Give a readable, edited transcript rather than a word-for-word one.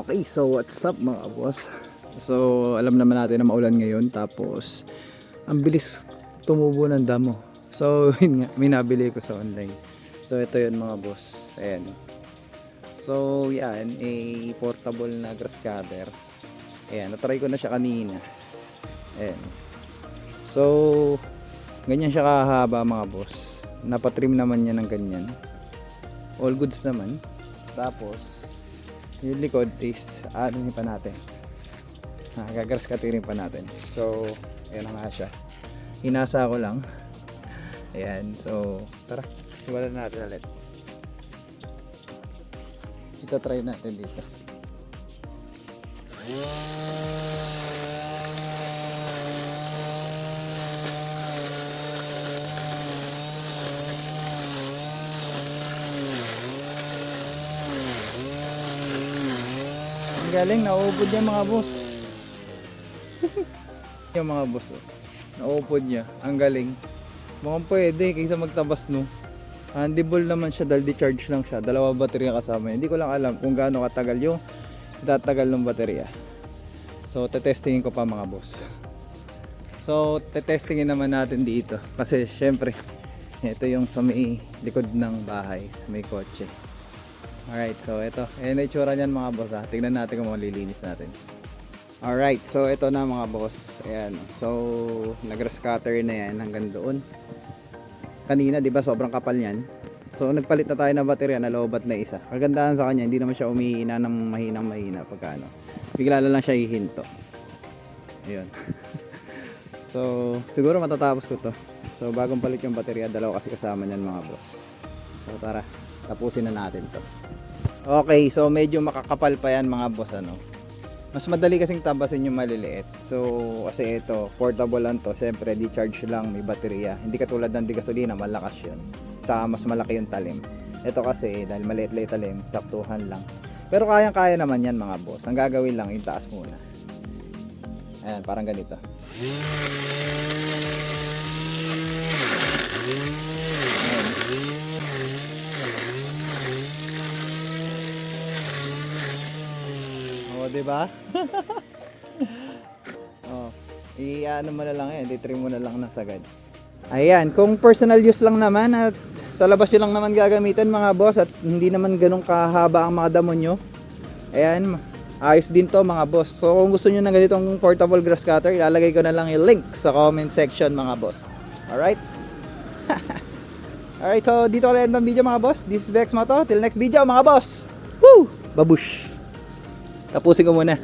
Okay, so what's up mga boss? So alam naman natin na maulan ngayon, tapos ang bilis tumubo ng damo. So yun nga, may nabili ko sa online. So ito yun mga boss. Ayan. So yan, a portable na grass cutter. Ayan, natry ko na siya kanina. Ayan. So ganyan siya kahaba mga boss. Napatrim naman niya ng ganyan. All goods naman. Tapos yung likod is ano pa natin, gagrass cutterin pa natin. So ayan na nga siya, hinasa ko lang. Ayan, so tara, simulan natin ulit. Ito try natin dito. Galing, nauupod niya mga boss. Yung mga boss, oh, nauupod niya, ang galing. Mukhang pwede kaysa magtabas, no. Handable naman siya dahil di-charge lang siya. Dalawa baterya kasama. Hindi ko lang alam kung gaano katagal yung tatagal ng baterya. So tetestingin ko pa mga boss. So tetestingin naman natin dito kasi syempre ito yung sa may likod ng bahay, sa may kotse. Alright, so ito, ayan na itsura niyan mga boss ha. Tingnan natin kung malilinis natin. Alright, so ito na mga boss. Ayan, so nag-grass cutter na yan hanggang doon. Kanina di ba sobrang kapal niyan. So nagpalit na tayo ng baterya na lobat na isa. Kagandahan sa kanya, hindi naman siya umihina ng mahina pagka ano. Bigla lang siya hihinto. Ayun. So siguro matatapos ko to. So bagong palit yung baterya, dalawa kasi kasama niyan mga boss. So tara, tapusin na natin to. Okay, so medyo makakapal pa yan mga boss ano. Mas madali kasing tabasin yung maliliit. So kasi ito, portable lang to. Siyempre di-charge lang, may baterya. Hindi katulad ng di gasolina, malakas yun. Sa mas malaki yung talim. Ito kasi dahil maliit-liit talim, saktuhan lang. Pero kayang-kaya naman yan mga boss. Ang gagawin lang, yung taas muna. Ayan, parang ganito. Diba? Oh, i-ano mo na lang yan, i-trim mo na lang ng sagad. Ayan, kung personal use lang naman at sa labas nyo lang naman gagamitin mga boss at hindi naman ganun kahaba ang mga damo nyo, ayan, ayos din to mga boss. So kung gusto nyo ng ganitong portable grass cutter, ilalagay ko na lang yung link sa comment section mga boss. Alright? Alright, so dito ko lang ang video mga boss. This is Vex Moto. Till next video mga boss. Woo! Babush! Tapusin ko muna.